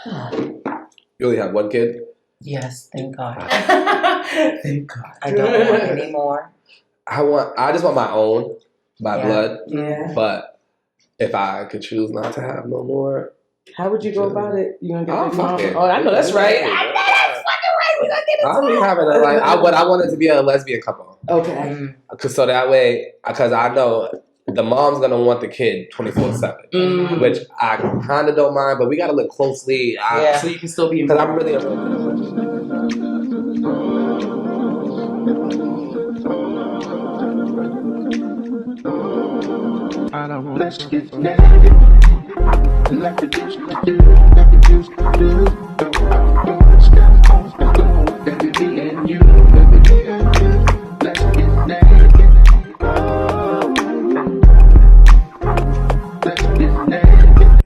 You only have one kid? Yes, thank God. Thank God. I don't want any more. I just want my own, by blood. Yeah. But if I could choose not to have no more. How would you go about it? You gonna get Oh, big mom? fuck it. Oh, I know that's right. Yeah. I know that's fucking right. We gonna get into I'll be having I want it to be a lesbian couple. Okay. So that way, because I know the mom's gonna want the kid 24/7, which I kind of don't mind, but we gotta look closely. So you can still be because I'm really I don't want to get naked. Like the juice, like the juice, baby, me and you, let's get naked. Let's get naked.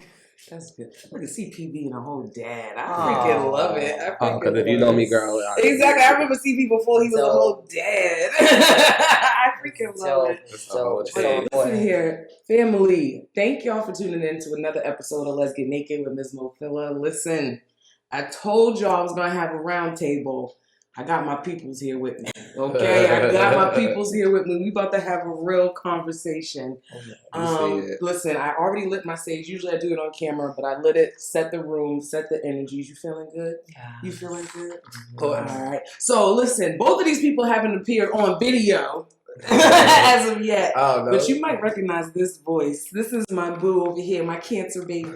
That's good. Look at CP being a whole dad. I freaking love it. because if you know me, girl. Exactly. I remember CP before he was a whole dad. I freaking love it. So Listen here, family. Thank y'all for tuning in to another episode of Let's Get Naked with Ms. Mofilla. Listen, I told y'all I was gonna have a roundtable. I got my peoples here with me. Okay, I got my peoples here with me. We about to have a real conversation. Listen, I already lit my stage. Usually I do it on camera, but I lit it, set the room, set the energies. You feeling good? Yeah. You feeling good? All right. So listen, both of these people haven't appeared on video as of yet. Oh, no. But you might recognize this voice. This is my boo over here, my cancer baby.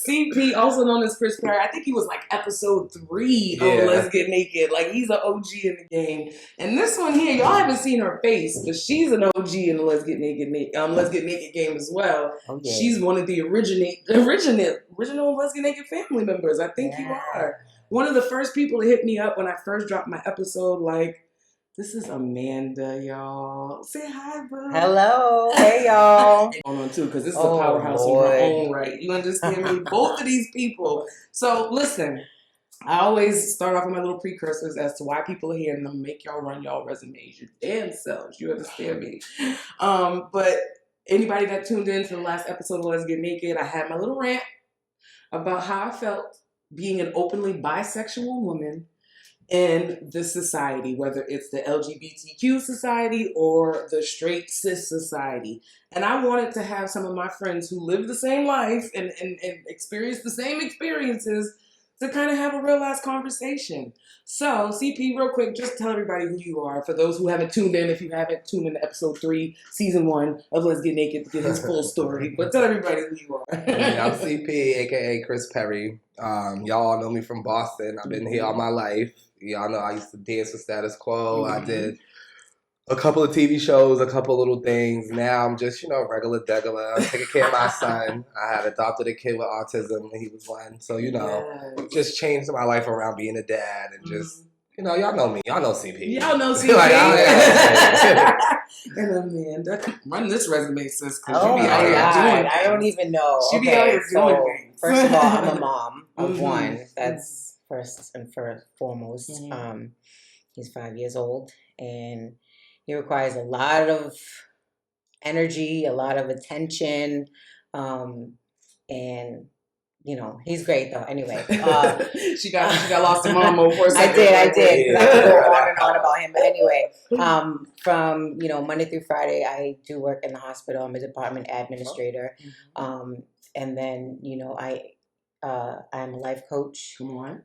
CP, also known as Chris Perry. I think he was like episode 3 of Let's Get Naked. Like he's an OG in the game. And this one here, y'all haven't seen her face, but she's an OG in the Let's Get Naked game as well. Oh, yeah. She's one of the original Let's Get Naked family members. I think you are. One of the first people to hit me up when I first dropped my episode, like, this is Amanda, y'all. Say hi, bro. Hello. Hey, y'all. Going on, too, because this is a powerhouse in her own right. You understand me? Both of these people. So, listen, I always start off with my little precursors as to why people are here, and then make y'all run y'all resumes, your damn selves. You understand me? But anybody that tuned in to the last episode of Let's Get Naked, I had my little rant about how I felt being an openly bisexual woman in this society, whether it's the LGBTQ society or the straight cis society. And I wanted to have some of my friends who live the same life and experience the same experiences to kind of have a real ass conversation. So, CP, real quick, just tell everybody who you are. For those who haven't tuned in, if you haven't tuned in to episode 3, season 1 of Let's Get Naked to get his full story. But tell everybody who you are. I'm CP, aka Chris Perry. Y'all all know me from Boston. I've been here all my life. Y'all know I used to dance with Status Quo. I did a couple of TV shows, a couple of little things. Now I'm just, regular degular. I'm taking care of my son. I had adopted a kid with autism when he was 1. So, just changed my life around being a dad and just, y'all know me. Y'all know CP. Y'all know CP. And Amanda, run this resume, sis, because you be out here doing things. I don't even know. She be out here doing things. First of all, I'm a mom of one. That's first and foremost. He's 5 years old, and he requires a lot of energy, a lot of attention, and he's great though. Anyway, she got lost in mom mode for a second. I did. I could go on and on about him, but anyway, from Monday through Friday, I do work in the hospital. I'm a department administrator, and then I'm a life coach. Come on.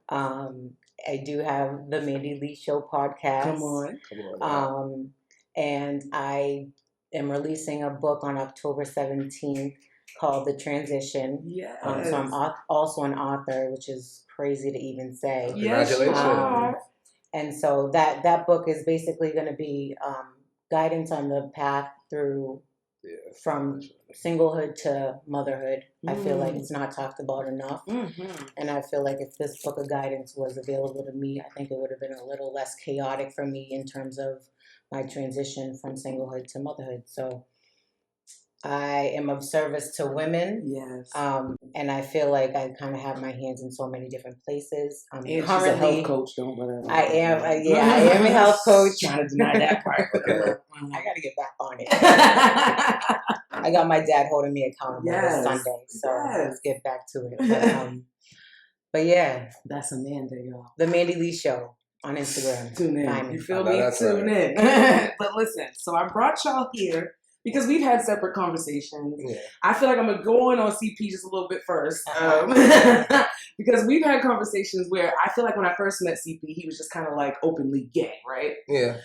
I do have the Mandy Lee Show podcast. Come on. And I am releasing a book on October 17th called The Transition. Yes. So I'm also an author, which is crazy to even say. Congratulations. And so that book is basically going to be guidance on the path through from singlehood to motherhood. I feel like it's not talked about enough. And I feel like if this book of guidance was available to me, I think it would have been a little less chaotic for me in terms of my transition from singlehood to motherhood. So I am of service to women. Yes. And I feel like I kind of have my hands in so many different places. And she's a health coach, don't let her. I am a health coach. Trying to deny that part. I got to get back on it. I got my dad holding me accountable this Sunday, so let's get back to it. But yeah, that's Amanda, y'all. The Mandy Lee Show on Instagram. Tune in. Diamond. You feel me? Tune in. But listen, so I brought y'all here because we've had separate conversations. Yeah. I feel like I'm going to go on CP just a little bit first. Because we've had conversations where I feel like when I first met CP, he was just kind of like openly gay, right? Yeah.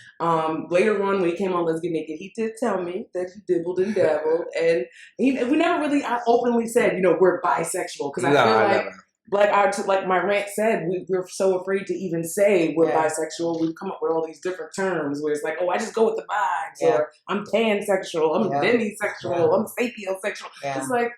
Later on, when he came on Let's Get Naked, he did tell me that he dibbled and dabbled. And we never really openly said, we're bisexual. Because I feel like my rant said, we're so afraid to even say we're bisexual. We've come up with all these different terms where it's like, I just go with the vibes, or I'm pansexual, I'm demisexual, I'm sapiosexual. It's like,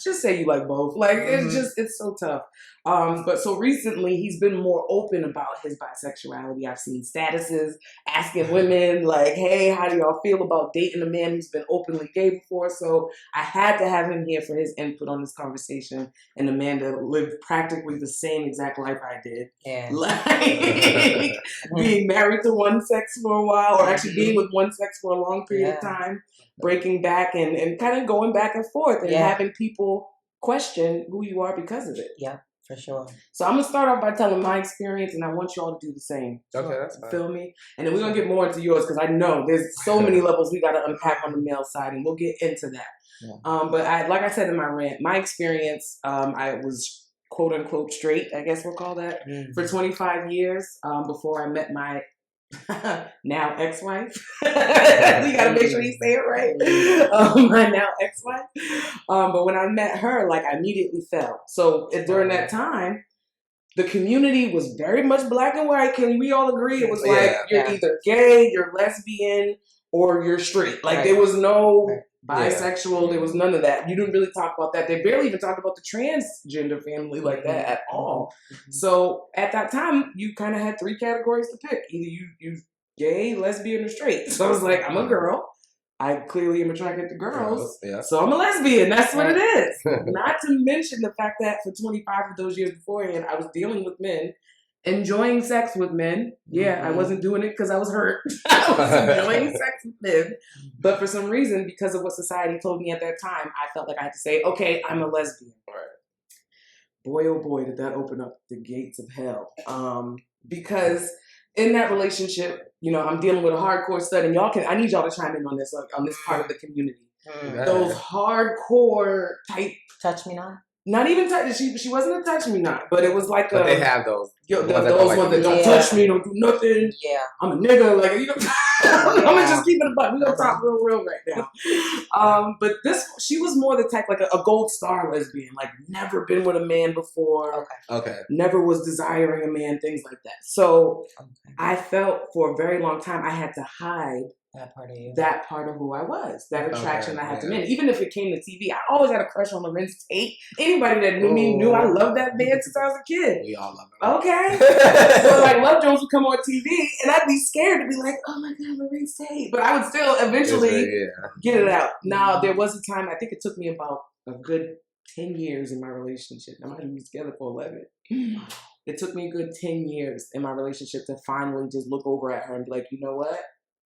just say you like both. Like, it's so tough. But so recently he's been more open about his bisexuality. I've seen statuses asking women like, hey, how do y'all feel about dating a man who's been openly gay before? So I had to have him here for his input on this conversation. And Amanda lived practically the same exact life I did. Yeah. Like being married to one sex for a while, or actually being with one sex for a long period of time, breaking back and kind of going back and forth and having people question who you are because of it. Yeah. For sure. So I'm going to start off by telling my experience, and I want you all to do the same. Okay, that's fine. Feel me? And then we're going to get more into yours, because I know there's so many levels we got to unpack on the male side, and we'll get into that. Yeah. But like I said in my rant, my experience, I was quote unquote straight, I guess we'll call that, for 25 years before I met my now ex-wife. We gotta make sure you say it right. My now ex-wife. But when I met her, like, I immediately fell. So during that time, the community was very much black and white. Can we all agree? It was like, you're either gay, you're lesbian, or you're straight. Like, there was no bisexual, there was none of that. You didn't really talk about that. They barely even talked about the transgender family like that at all. So at that time, you kind of had three categories to pick. Either you gay, lesbian, or straight. So I was like, I'm a girl. I clearly am attracted to girls. So I'm a lesbian. That's what it is. Not to mention the fact that for 25 of those years beforehand, I was dealing with men, enjoying sex with men. Yeah, I wasn't doing it because I was hurt. I was enjoying sex with men. But for some reason, because of what society told me at that time, I felt like I had to say, okay, I'm a lesbian. Boy, oh boy, did that open up the gates of hell. Because in that relationship, I'm dealing with a hardcore stud, and I need y'all to chime in on this part of the community. Those hardcore type. Touch me not? Not even touch. She wasn't a touch me not, but it was like but they have those. Those ones that don't touch me, don't do nothing. Yeah, I'm a nigga. Like, I'm gonna just keep it a buck. We gonna talk real right now. But she was more the type like a gold star lesbian. Like, never been with a man before. Okay. Never was desiring a man. Things like that. So I felt for a very long time I had to hide that part of you. That part of who I was. That attraction I had to men. Even if it came to TV, I always had a crush on Lorenz Tate. Anybody that knew me knew I loved that man since I was a kid. We all love him. Okay. So like Love Jones would come on TV and I'd be scared to be like, oh my God, Lorenz Tate. But I would still eventually get it out. Now, there was a time, I think it took me about a good 10 years in my relationship. I might have been together for 11. It took me a good 10 years in my relationship to finally just look over at her and be like, you know what?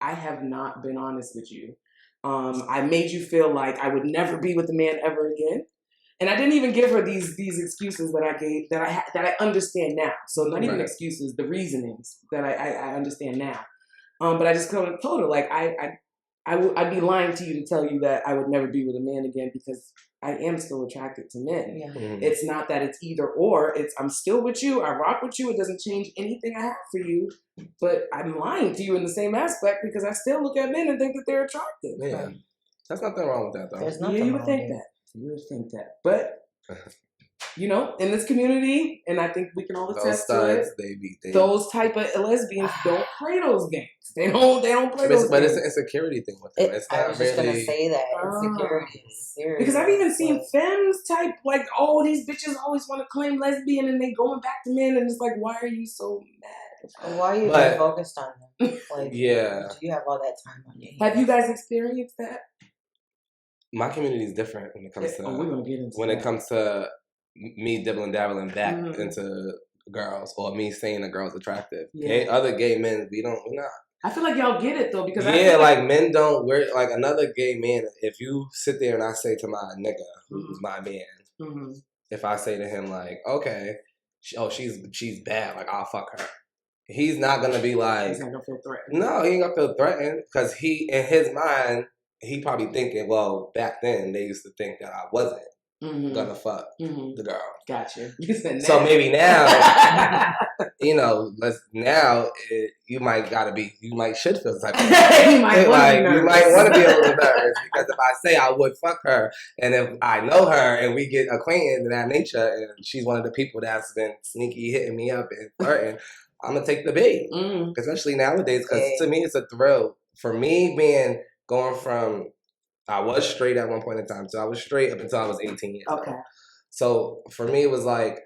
I have not been honest with you. I made you feel like I would never be with a man ever again. And I didn't even give her these excuses that I gave, that I understand now. So not even excuses, the reasonings that I understand now. But I just told her, like, I'd be lying to you to tell you that I would never be with a man again, because I am still attracted to men. Yeah. It's not that it's either or. It's I'm still with you. I rock with you. It doesn't change anything I have for you. But I'm lying to you in the same aspect because I still look at men and think that they're attractive. Yeah. There's nothing wrong with that, though. There's nothing you would think that. You would think that. But, in this community, and I think we can all attest to it, those type of lesbians don't play those games. They don't play those games. But it's an insecurity thing with them. I was just going to say that. Insecurity is serious. Because I've even seen femmes type, like, oh, these bitches always want to claim lesbian and they going back to men, and it's like, why are you so mad? Why are you even focused on them? Like, yeah. You have all that time on your hands. Have you guys experienced that? my community is different when it comes to we're gonna get into when that. it comes to me dabbling back Mhm. into girls or me saying a girl's attractive. Yeah. Other gay men, we're not. I feel like y'all get it though because I Yeah, feel like men don't. We're like another gay man. If you sit there and I say to my nigga, who's my man, Mhm. if I say to him like, okay, she's bad, like I'll fuck her. He's not gonna be like, he's not gonna feel threatened. no, he ain't gonna feel threatened because he, in his mind, he probably thinking, well, back then they used to think that I wasn't gonna fuck the girl. Gotcha. You said So now. maybe now, you might should feel the type of you might want to be a little nervous because if I say I would fuck her and if I know her and we get acquainted in that nature and she's one of the people that's been sneaky hitting me up and flirting, I'm gonna take the bait, especially nowadays because to me it's a thrill. For me, going from I was straight at one point in time, so I was straight up until I was 18 years old. So for me, it was like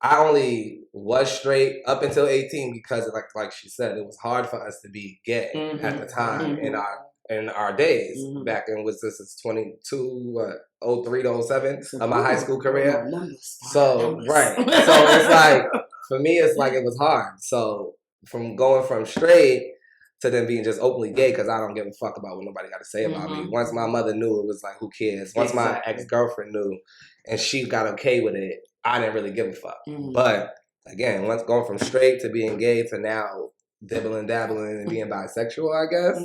I only was straight up until 18 because, like she said, it was hard for us to be gay at the time in our days back in this is 03 to 07 of my high school career. So right, so it's like for me, it's like it was hard. So from going from straight to then being just openly gay because I don't give a fuck about what nobody got to say about me. Once my mother knew, it was like, who cares? Once my ex-girlfriend knew and she got okay with it, I didn't really give a fuck. But again, once going from straight to being gay to now dabbling and being bisexual, I guess.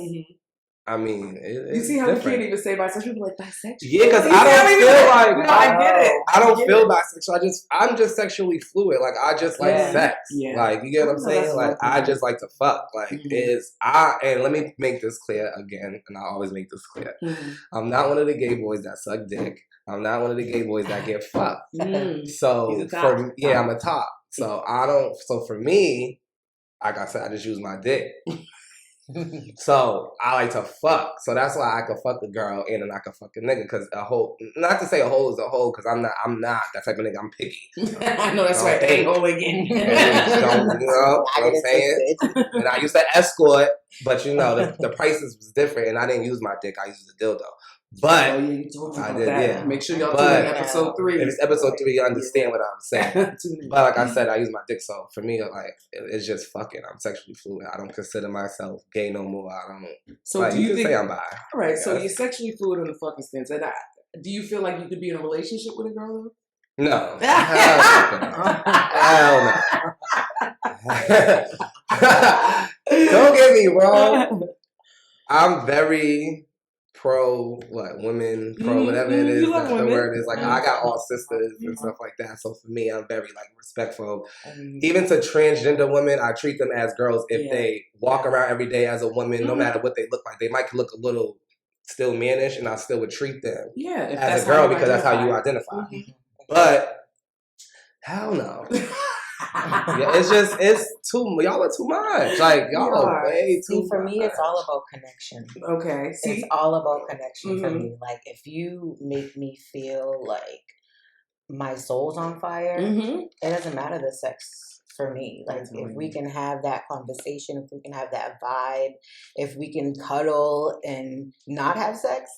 I mean, you see how different. We can't even say bisexual, people like bisexual. Yeah, because I don't feel like no, I get it. I don't feel bisexual. I'm just sexually fluid. Like I just like sex. Yeah. Like you get what I'm saying? Like I just like to fuck. Like and let me make this clear again, and I always make this clear. I'm not one of the gay boys that suck dick. I'm not one of the gay boys that get fucked. So I'm a top. So so for me, like I said, I just use my dick. So I like to fuck, so that's why I can fuck a girl and then I can fuck a nigga. Because a hoe, not to say a hoe is a hoe, because I'm not that type of nigga. I'm picky. I know that's right. Ain't hoe again. You know what I'm saying? And I used to escort, but the prices was different, and I didn't use my dick. I used a dildo. But I did, yeah. Make sure y'all tune in episode 3. If it's episode 3, you understand what I'm saying. But like I said, I use my dick, so for me, like it's just fucking. I'm sexually fluid. I don't consider myself gay no more. I don't. So like, do you think? Say I'm bi? All right. So you're sexually fluid in the fucking sense, and do you feel like you could be in a relationship with a girl? No. Hell no. Don't get me wrong. I'm very pro women, pro whatever it is that the word is. Like I got all sisters and stuff like that. So for me, I'm very like respectful. Even to transgender women, I treat them as girls if they walk around every day as a woman, no matter what they look like. They might look a little still mannish, and I still would treat them as a girl because that's how you identify. But hell no. It's too. Y'all are too much. Like y'all are way too. See, for me, it's all about connection. Okay, it's all about connection for me. Like if you make me feel like my soul's on fire, it doesn't matter the sex for me. Like if we can have that conversation, if we can have that vibe, if we can cuddle and not have sex.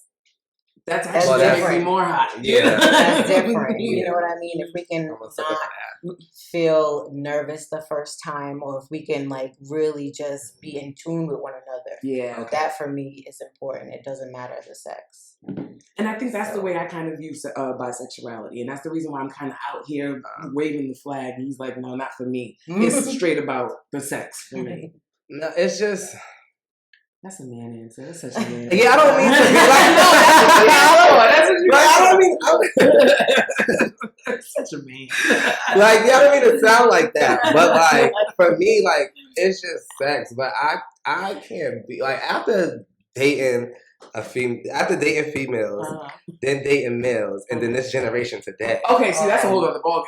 That's actually more hot. Yeah. That's different. You know what I mean? If we can not feel nervous the first time, or if we can like really just be in tune with one another. Yeah. That for me is important. It doesn't matter the sex. And I think that's the way I kind of view bisexuality. And that's the reason why I'm kind of out here waving the flag. And he's like, no, not for me. It's straight about the sex for me. No, it's just... That's a man answer. That's such a man. Yeah, I don't mean to be like, that's what you. I'm such a man. Like, yeah, I don't mean to sound like that, but like for me, like it's just sex. But I can't be like after dating females, then dating males, and then this generation today. Okay, see, that's a whole other ballgame.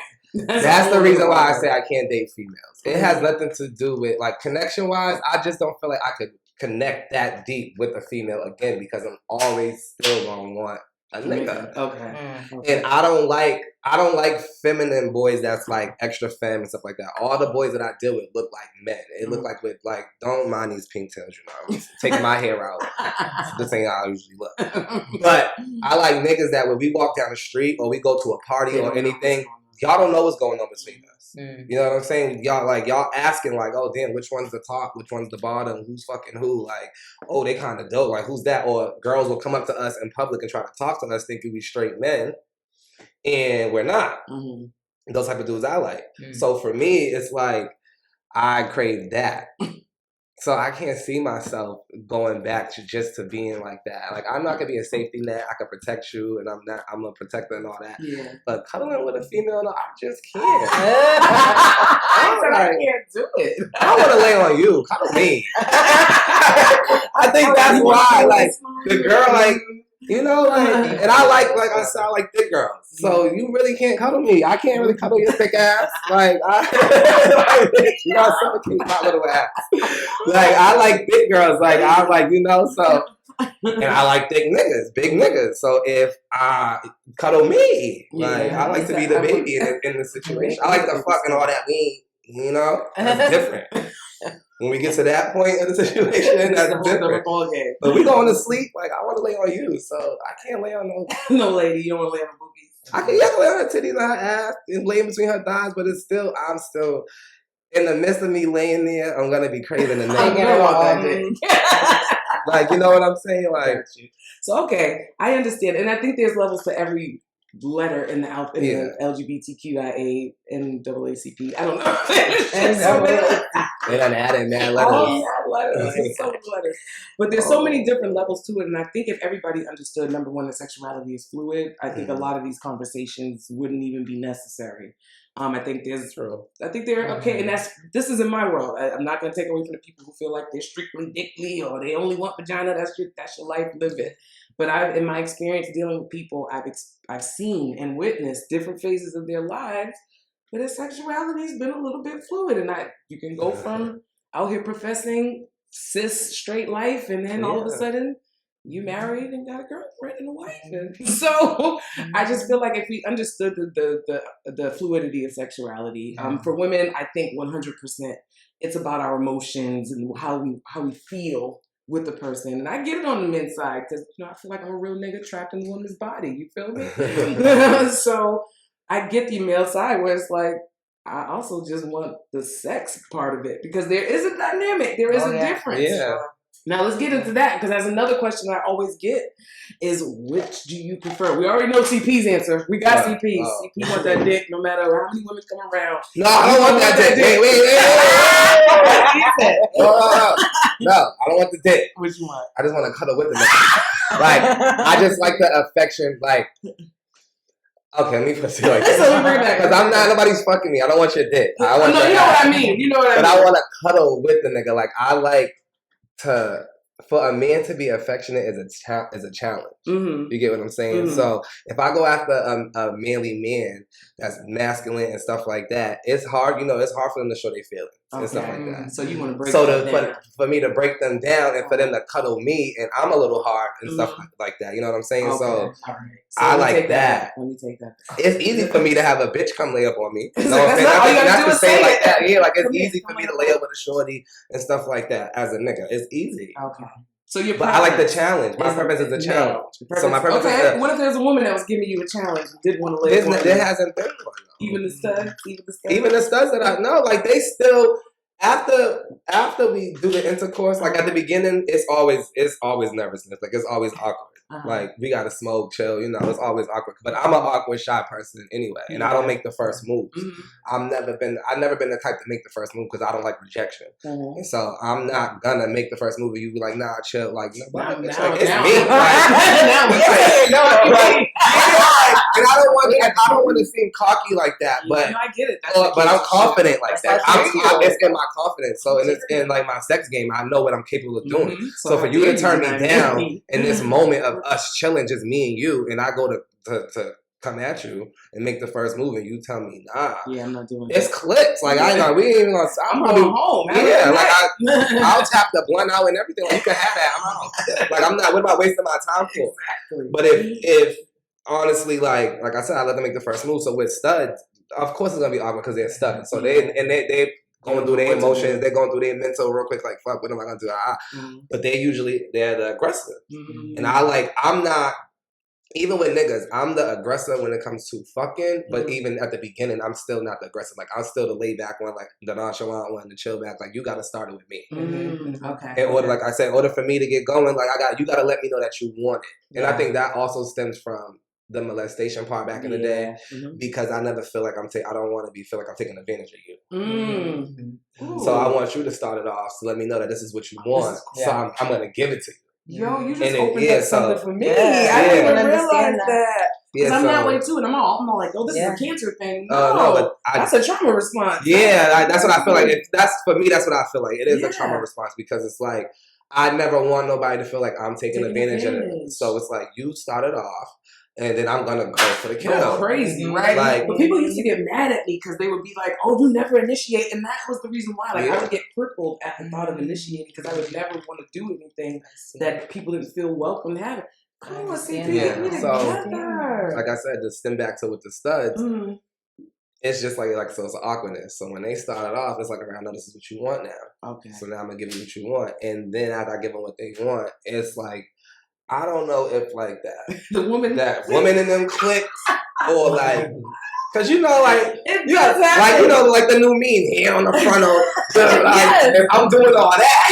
That's the reason why I say I can't date females. It has nothing to do with like connection wise. I just don't feel like I could connect that deep with a female again because I'm always still gonna want a nigga. Okay. And I don't like feminine boys that's like extra femme and stuff like that. All the boys that I deal with look like men. It look like with like, don't mind these pigtails, you know. I'm taking my hair out. This ain't how I usually look. But I like niggas that when we walk down the street or we go to a party or anything, y'all don't know what's going on between us. You know what I'm saying? Y'all asking like, oh damn, which one's the top, which one's the bottom, who's fucking who? Like, oh, they kind of dope. Like, who's that? Or girls will come up to us in public and try to talk to us thinking we straight men, and we're not. Those type of dudes I like. So for me, it's like I crave that. So I can't see myself going back to being like that. Like, I'm not gonna be a safety net. I can protect you, and I'm a protector and all that. Yeah. But cuddling with a female, no, I just can't. I can't do it. I want to lay on you. Cuddle me. I think that's why, like, the girl, like, you know, like, and I I said, I like thick girls. So you really can't cuddle me. I can't really cuddle your thick ass. Like, you gotta suffocate my little ass. Like, I like thick girls. Like, I like, you know, so, and I like thick niggas, big niggas. So if I cuddle me, like, I like to be the baby in the situation. I like to fuck and all that. You know, that's different. When we get to that point of the situation, that's different. But we going to sleep, like, I want to lay on you, so I can't lay on no lady. You don't want to lay on boobies. I can lay on her titties and her ass and lay in between her thighs, but I'm still in the midst of me laying there. I'm gonna be craving the nigga. Like, you know what I'm saying? Like, so okay, I understand, and I think there's levels for every letter in the LGBTQIA NAACP. I don't know. They done added mad letters. Letters. So many letters. But there's so many different levels to it, and I think if everybody understood, number one, that sexuality is fluid, I think a lot of these conversations wouldn't even be necessary. I think they're okay, and this is in my world. I'm not going to take away from the people who feel like they're strictly dickly or they only want vagina. That's your life, live it. But in my experience dealing with people, I've seen and witnessed different phases of their lives, but their sexuality has been a little bit fluid, and you can go from out here professing cis straight life, and then all of a sudden you married and got a girlfriend and a wife. And so I just feel like if we understood the fluidity of sexuality, for women, I think 100% it's about our emotions and how we feel with the person. And I get it on the men's side because, you know, I feel like I'm a real nigga trapped in a woman's body. You feel me? So I get the male side where it's like, I also just want the sex part of it because there is a dynamic. There is a difference. Yeah. Now let's get into that because that's another question I always get is which do you prefer? We already know CP's answer. We got CP. CP want that dick no matter how many women come around. No, I don't want that dick. Wait. No, I don't want the dick. Which one? I just want to cuddle with the nigga. Like, I just like the affection. Like, okay, let me put it like this. Because I'm not, nobody's fucking me. I don't want your dick. I want you know what I mean. You know what I mean. But I want to cuddle with the nigga. Like, I like for a man to be affectionate is a challenge. Mm-hmm. You get what I'm saying? Mm-hmm. So if I go after a manly man that's masculine and stuff like that, it's hard. You know, it's hard for them to show their feelings and stuff like that. So you want to break them down. For me to break them down and for them to cuddle me, and I'm a little hard and stuff like that. You know what I'm saying? So I like that. Let me take that. It's easy for me to have a bitch come lay up on me. You know what I'm saying? Not to say like that. Yeah, like it's easy for me to lay up with a shorty and stuff like that as a nigga. It's easy. Okay. But I like the challenge. My purpose is a challenge. So my purpose is what if there's a woman that was giving you a challenge and did want to lay up on you? There hasn't been one. Even the studs? Even the studs that I know, like they still after we do the intercourse, like at the beginning, it's always nervousness. Like it's always awkward. Like we gotta smoke, chill, you know, it's always awkward. But I'm an awkward, shy person anyway, and I don't make the first move. I've never been the type to make the first move because I don't like rejection. So I'm not gonna make the first move and you be like, nah, chill, like it's me. And I don't want to seem cocky like that, but I get it. But I'm confident like that. It's in my confidence. So and it's in like my sex game. I know what I'm capable of doing. So for you to turn me down in this moment of us chilling, just me and you, and I go to come at you and make the first move, and you tell me, nah. Yeah, I'm not doing It's clips. Like, I ain't gonna, we ain't even gonna, I'm going home. Yeah, like, I'll tap the blunt out and everything. Like, you can have that. I'm out. Like, I'm not, what am I wasting my time for? Exactly. But if honestly, like I said, I let them make the first move. So with studs, of course it's gonna be awkward because they're studs. So they going through their emotions, they're going through their mental real quick, like, fuck, what am I gonna do? But they're the aggressor. And I'm not, even with niggas, I'm the aggressor when it comes to fucking, but even at the beginning, I'm still not the aggressor. Like, I'm still the laid back one, like the nonchalant one, the chill back. Like, you gotta start it with me. Okay. In order, like I said, in order for me to get going, like, you gotta let me know that you want it. And I think that also stems from the molestation part back in the day, because I never feel like I don't want to feel like I'm taking advantage of you. So I want you to start it off to let me know that this is what you want. So I'm gonna give it to you. Yo, you just opened up something for me. I didn't even realize that. Because I'm that way too, and I'm all like, oh, this is a cancer thing. No, but that's a trauma response. Yeah, that's what I feel like. That's for me. That's what I feel like. It is a trauma response, because it's like, I never want nobody to feel like I'm taking advantage of it. So it's like, you started off, and then I'm gonna go for the kill. Go crazy, right? Like, but people used to get mad at me because they would be like, "Oh, you never initiate," and that was the reason why. Like, I would get crippled at the thought of initiating because I would never want to do anything that people didn't feel welcome having. Come on, CP, we together. Like I said, to stem back to with the studs, it's just like so it's an awkwardness. So when they started off, it's like, I know this is what you want now. Okay. So now I'm gonna give you what you want, and then after I give them what they want, it's like, I don't know if like that woman in them clicks, or like, cause you know, like, you got, like, you know, like the new meme here on the front of, like, I'm doing all that.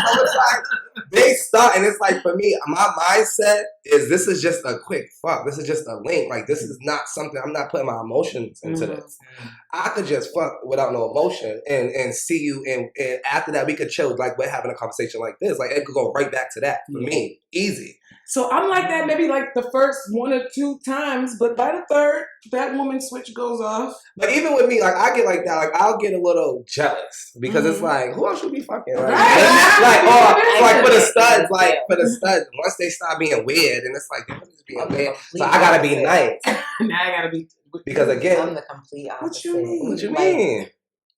So it's like, they start, and it's like, for me, my mindset is, this is just a quick fuck. This is just a link. Like, this is not something, I'm not putting my emotions into this. I could just fuck without no emotion and see you, and after that we could chill, like we're having a conversation like this. Like, it could go right back to that for me. Easy. So I'm like that maybe like the first 1 or 2 times, but by the third, that woman switch goes off. But even with me, like, I get like that. Like, I'll get a little jealous because it's like, who else should be fucking? Like, or like for the studs, once they start being weird, and it's like, they're just being weird. So I gotta be nice. Now I gotta be, because again, I'm the complete opposite. What you mean? Like,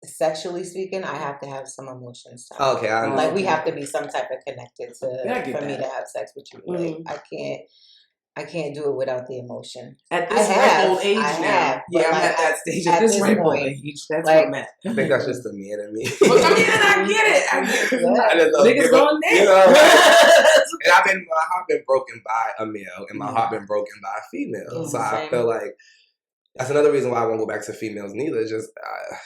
sexually speaking, I have to have some emotions. Okay, I understand. Like, we have to be some type of connected for me to have sex with you. Like, I can't do it without the emotion. At this ripe old age now. Yeah, I'm at that stage. At this ripe old age, that's like, what I'm at. I think that's just the man in me. But I mean, I get it. Niggas going there. You know, and my heart been broken by a male, and my heart been broken by a female. So I feel like that's another reason why I won't go back to females neither. It's just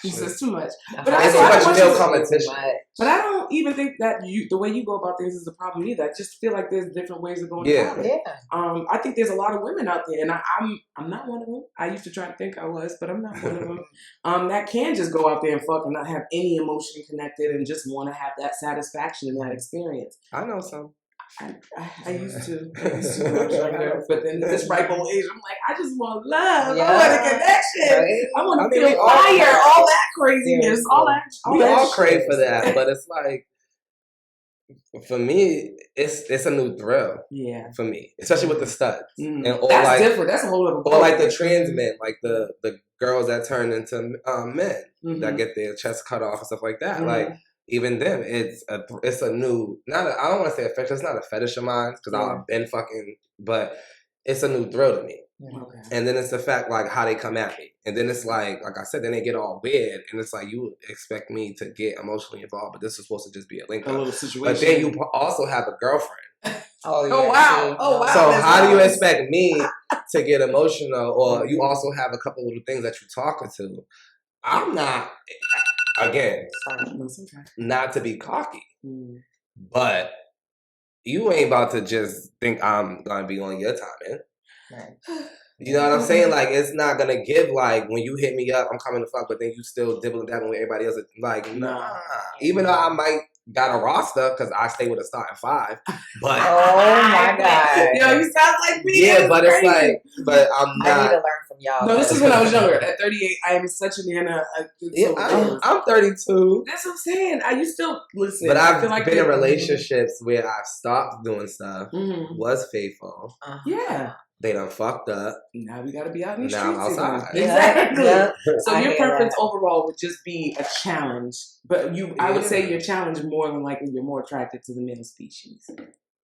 it's too much. But it's too much male competition. But I don't even think that the way you go about things is a problem either. I just feel like there's different ways of going about it. Yeah. I think there's a lot of women out there, and I'm not one of them. I used to try to think I was, but I'm not one of them. That can just go out there and fuck and not have any emotion connected and just want to have that satisfaction in that experience. I know some. I used to much younger, but then this ripe old age, I'm like, I just want love. I want a connection. Right? I want to feel fire, all that craziness, all that. We all crave for that, but it's like, for me, it's a new thrill. Yeah. For me, especially with the studs, and or that's like different. That's a whole other. Or like the trans men, like the girls that turn into men that get their chest cut off and stuff like that, like. Even them, it's a new, I don't want to say a fetish, it's not a fetish of mine, because I've been fucking, but it's a new thrill to me. Okay. And then it's the fact, like, how they come at me. And then it's like I said, then they get all weird, and it's like, you expect me to get emotionally involved, but this is supposed to just be a link up. A little situation. But then you also have a girlfriend. Oh wow. Oh wow. So how do you expect me to get emotional, or you also have a couple little things that you're talking to? I'm not... Again, not to be cocky, but you ain't about to just think I'm gonna be on your timing. Right. You know what I'm saying? Like, it's not gonna give, like, when you hit me up, I'm coming to fuck, but then you still dibbling dabbling with everybody else. Like, nah. Even though I might got a roster because I stay with a starting 5, but oh my god, yo, you sound like me. Yeah, but it's like, but I'm not. I need to learn from y'all. No, this is when I was younger. At 38, I am such a nana. I'm 32. That's what I'm saying. You still listen. But I've been in relationships where I've stopped doing stuff, was faithful. Yeah. They done fucked up. Now we got to be out in the Now I'm streets outside. again. Exactly. Yep. So I your hear preference that. overall would just be a challenge, but I would say Yeah. your challenge more than likely you're more attracted to the male species.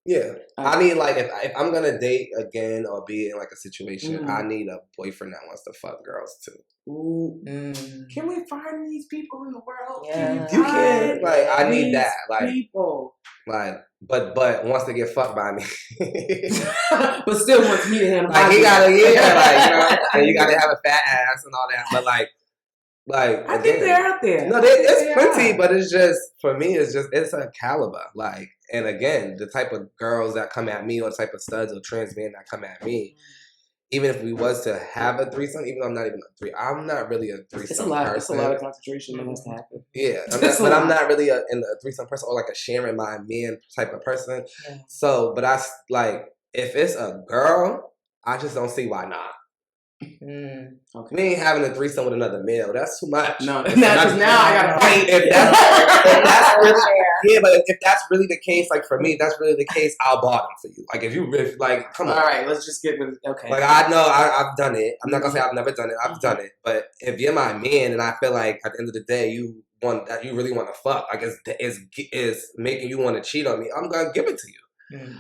Yeah. I need, like, if I'm going to date again or be in, like, a situation, I need a boyfriend that wants to fuck girls, too. Ooh. Can we find these people in the world? Yeah. You can. Like, I need that. Like, people. Like, but wants to get fucked by me. But still wants me to handle like, he gotta, and you gotta have a fat ass and all that. But, like, I think they're out there. No, it's plenty, but it's just, for me, it's a caliber. Like, and again, the type of girls that come at me or the type of studs or trans men that come at me, even if we was to have a threesome, even though I'm not even a threesome, I'm not really a threesome person. It's a lot of concentration that has to happen. Yeah, I'm not really in a threesome person or like a sharing my man type of person. Yeah. So, but if it's a girl, I just don't see why not. Okay. We ain't having a threesome with another male. That's too much. No, because now I gotta fight. If that's really, but if that's really the case, like for me, that's really the case. I'll bottom for you. Like if come on. All right, let's just get with it. Okay. Like I know I've done it. I'm not gonna say I've never done it. I've done it. But if you're my man, and I feel like at the end of the day, you really want to fuck, like it's making you want to cheat on me, I'm gonna give it to you.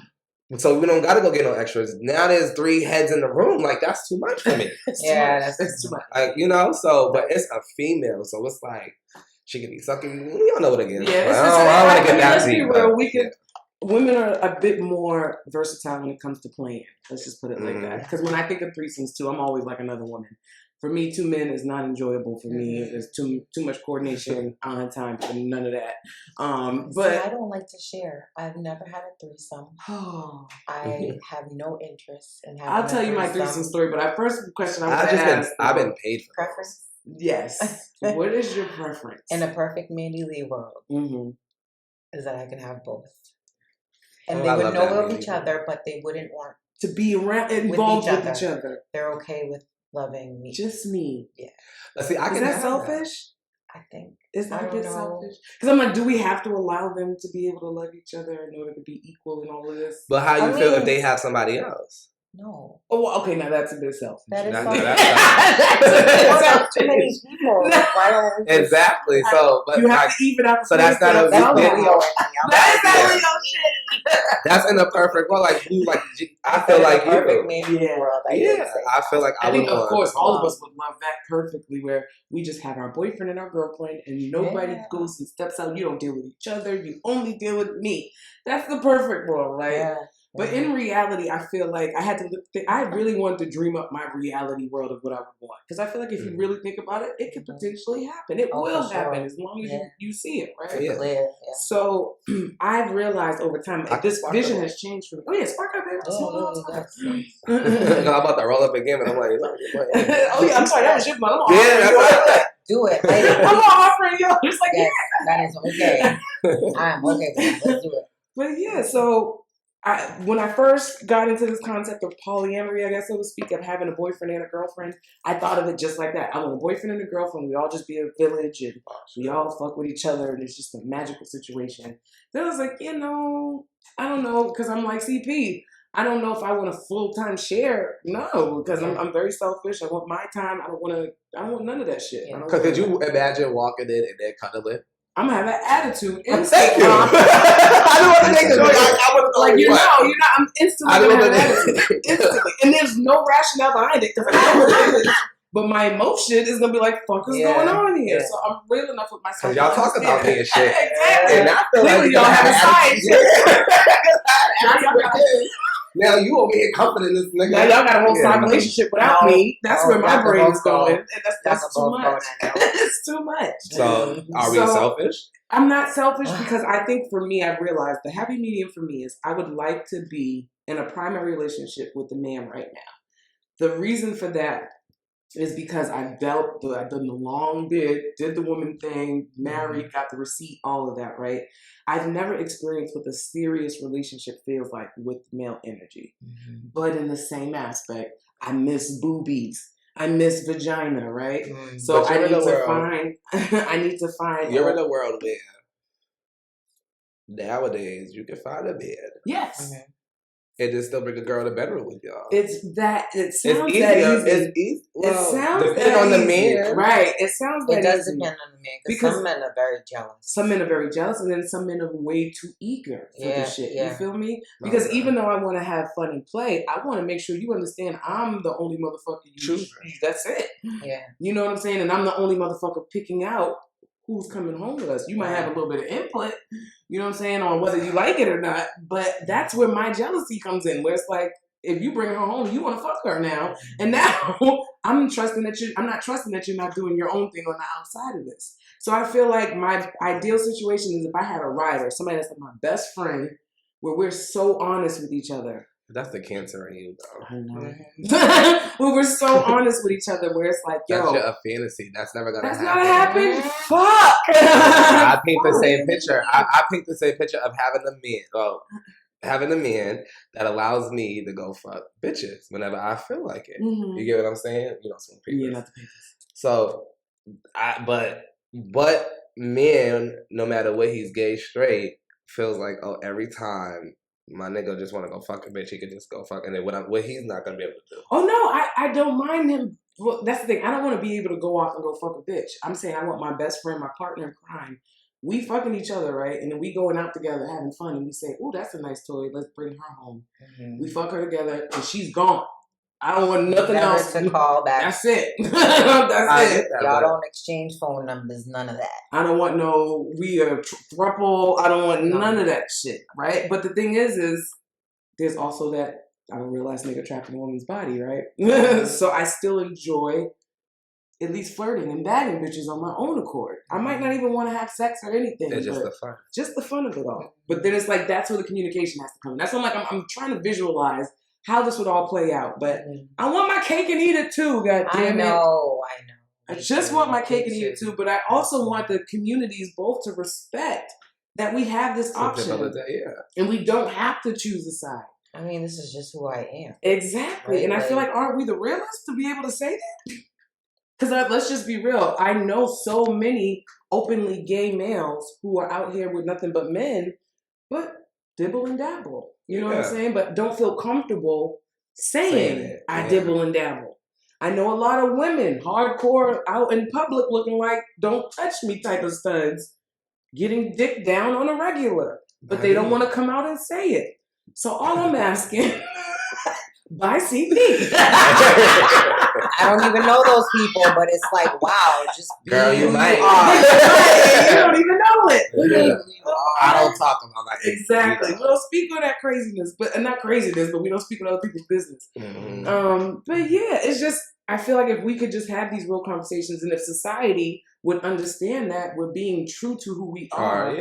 So we don't gotta go get no extras. Now there's 3 heads in the room. Like that's too much for me. That's too much. Like so, but it's a female, so it's like she can be sucking. We all know what it is. Yeah, I don't want to get that deep. Let's be real. Women are a bit more versatile when it comes to playing. Let's just put it like that. Because when I think of threesomes too, I'm always like another woman. For me, 2 men is not enjoyable for me. There's too much coordination. I don't have time for none of that. But I don't like to share. I've never had a threesome. I have no interest in having. I'll tell you my threesome story. But first question I've been paid for preference. Yes. What is your preference in a perfect Mandy Lee world? Is that I can have both, and they would know of each other, but they wouldn't want to be involved with each other. They're okay with loving me. Just me. Yeah. Let's see, is that selfish? I think. Is that a bit selfish? Because I'm like, do we have to allow them to be able to love each other in order to be equal in all of this? But how you feel if they have somebody else? No. Oh, okay. Now that's a bit selfish. That is selfish. Too many people. Why don't we exactly. So, but you have to even out. So that's not a video. That's in a perfect world. Like you, I feel like you. World, I feel like I think, of course, all of us would love that perfectly, where we just have our boyfriend and our girlfriend, and nobody goes and steps out. You don't deal with each other. You only deal with me. That's the perfect world, right? Yeah. But in reality, I feel like I really wanted to dream up my reality world of what I would want. Because I feel like if you really think about it, it could potentially happen. It will happen as long as you see it, right? Yeah. So I've realized over time, this vision has changed for me. Oh, yeah, spark up, baby. I'm about to roll up again, and I'm like, oh, yeah, I'm sorry, that was your mother. Yeah, that's what do it. I'm offering you. Just like, that is okay. I'm okay with that. Let's do it. But yeah, so when I first got into this concept of polyamory, I guess so to speak, of having a boyfriend and a girlfriend, I thought of it just like that. I want a boyfriend and a girlfriend. We all just be a village and we all fuck with each other and it's just a magical situation. Then I was like, I don't know, because I'm like CP. I don't know if I want a full-time share. No, because I'm very selfish. I want my time. I don't want none of that shit. Because could you imagine walking in and then cuddling? I'm gonna have an attitude. Thank you. I don't want to make it like you're not. I'm instantly gonna have an attitude. Instantly, and there's no rationale behind it because I know what it is. But my emotion is gonna be like, "Fuck, what's going on here?" So I'm real enough with myself. Y'all talk about me and shit. Exactly. And I feel like y'all have a side. Now you over here comforting this nigga. Now y'all got a whole side relationship without me. That's where my brain is going. And that's too much. It's too much. So are we selfish? I'm not selfish because I think for me, I've realized the happy medium for me is I would like to be in a primary relationship with the man right now. The reason for that is because I've done the long did the woman thing, married, got the receipt, all of that, right? I've never experienced what a serious relationship feels like with male energy. But in the same aspect, I miss boobies. I miss vagina, right? So I need to find. You're in a world where nowadays you can find a bed. Yes. and just still bring a girl to bedroom with y'all. It sounds It's that easier. easy. It's easy. Well, It sounds depending that on the easy. man. Right. It sounds that It does easy. depend on the man because Because some men are very jealous. some men are very jealous, and then some men are way too eager for this shit. You feel me? Because even though I want to have fun and play, I want to make sure you understand I'm the only motherfucker you choose. That's it. Yeah. You know what I'm saying? And I'm the only motherfucker picking out who's coming home with us. You might have a little bit of input, you know what I'm saying, on whether you like it or not. But that's where my jealousy comes in, where it's like, if you bring her home, you want to fuck her now. And now I'm not trusting that you're not doing your own thing on the outside of this. So I feel like my ideal situation is if I had a rider, somebody that's like my best friend, where we're so honest with each other. That's the cancer in you, though. I know. Where we're so honest with each other, where it's like, yo, that's a fantasy. That's never gonna happen. That's not happen. Fuck. I paint the same picture. I paint the same picture of having a man that allows me to go fuck bitches whenever I feel like it. Mm-hmm. You get what I'm saying? You know, some people. Yeah, not the papers. So, but men, no matter what he's gay, straight, feels like, oh, every time my nigga just want to go fuck a bitch, he can just go fuck, and then what he's not gonna be able to do. Oh no, I don't mind him. Well, that's the thing. I don't want to be able to go off and go fuck a bitch. I'm saying I want my best friend, my partner in crime. We fucking each other, right? And then we going out together having fun, and we say, "Oh, that's a nice toy. Let's bring her home." Mm-hmm. We fuck her together, and she's gone. I don't want nothing else to call back. That's it. That's it. Y'all don't exchange phone numbers. None of that. I don't want no we are throuple. I don't want none of that shit, right? But the thing is there's also that I'm a real ass nigga trapped in a woman's body, right? So I still enjoy at least flirting and bagging bitches on my own accord. I might not even want to have sex or anything. It's just the fun. Just the fun of it all. But then it's like that's where the communication has to come in. That's what I'm trying to visualize how this would all play out. But I want my cake and eat it too, God damn it. I know. I just want my cake and eat it too, but I also want the communities both to respect that we have this option. And we don't have to choose a side. I mean, this is just who I am. Exactly. Right? And I feel like, aren't we the realists to be able to say that? Because let's just be real. I know so many openly gay males who are out here with nothing but men, but dibble and dabble. You know what I'm saying? But don't feel comfortable saying I dibble and dabble. I know a lot of women, hardcore, out in public looking like don't touch me type of studs, getting dick down on a regular. But they don't want to come out and say it. So all I'm asking, buy CP. I don't even know those people, but it's like, wow, just girl, you might. You don't even know it. Yeah. I don't talk about that. Exactly. We don't speak on that craziness, but not craziness, but we don't speak on other people's business. Mm-hmm. But yeah, it's just I feel like if we could just have these real conversations, and if society would understand that we're being true to who we are,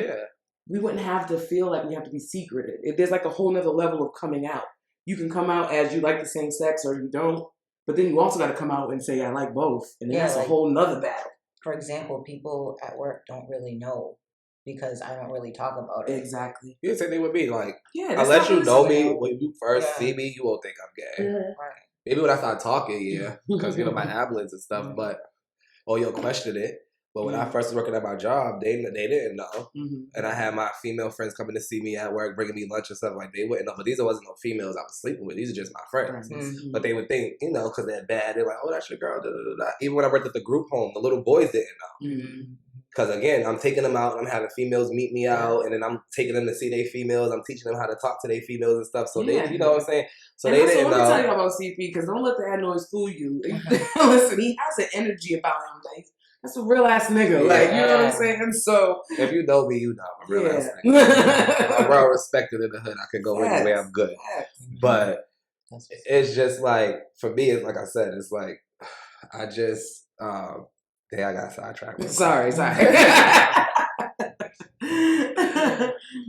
we wouldn't have to feel like we have to be secreted. If there's like a whole nother level of coming out. You can come out as you like the same sex or you don't, but then you also got to come out and say I like both, and then that's a whole nother battle. For example, people at work don't really know because I don't really talk about it. Exactly. You say they would be like, unless you know me, when you first see me, you won't think I'm gay. Mm-hmm. Right. Maybe when I start talking, because my ablins and stuff, or you'll question it. But when I first was working at my job, they didn't know. Mm-hmm. And I had my female friends coming to see me at work, bringing me lunch and stuff like they wouldn't know. But these wasn't no females I was sleeping with. These are just my friends. Mm-hmm. But they would think, because they're bad, they're like, oh, that's your girl. Da, da, da, da. Even when I worked at the group home, the little boys didn't know. Because again, I'm taking them out and I'm having females meet me out, and then I'm taking them to see their females. I'm teaching them how to talk to their females and stuff. So they, you know what I'm saying? So and they didn't know. Let me tell you about CP, because don't let that noise fool you. Listen, he has an energy about him, like, that's a real ass nigga. Like, you know what I'm saying? So if you know me, you know I'm a real ass nigga. I'm well respected in the hood. I can go anywhere, I'm good. But it's just like, for me, it's like I said, it's like I just I got sidetracked. Sorry.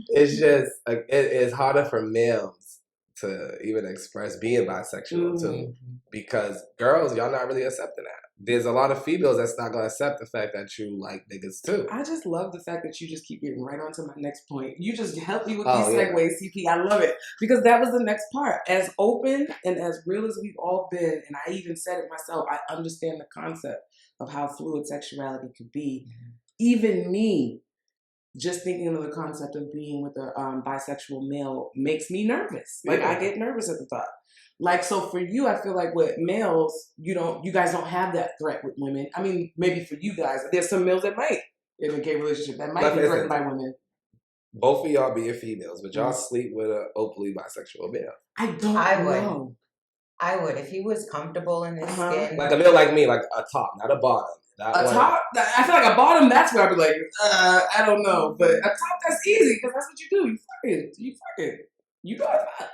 It's just like it's harder for males to even express being bisexual too, because girls, y'all not really accepting that. There's a lot of females that's not going to accept the fact that you like niggas too. I just love the fact that you just keep getting right on to my next point. You just help me with these segues, CP. I love it. Because that was the next part. As open and as real as we've all been, and I even said it myself, I understand the concept of how fluid sexuality could be. Even me, just thinking of the concept of being with a bisexual male makes me nervous. Like I get nervous at the thought. Like, so for you, I feel like with males, you guys don't have that threat with women. I mean, maybe for you guys, there's some males that might in a gay relationship that might be threatened by women. Both of y'all being females, but y'all sleep with an openly bisexual male. I don't know. I would if he was comfortable in his skin. Like a male like me, like a top, not a bottom. Top? I feel like a bottom. That's where I'd be like, I don't know, but a top that's easy because that's what you do. You fucking, you go that.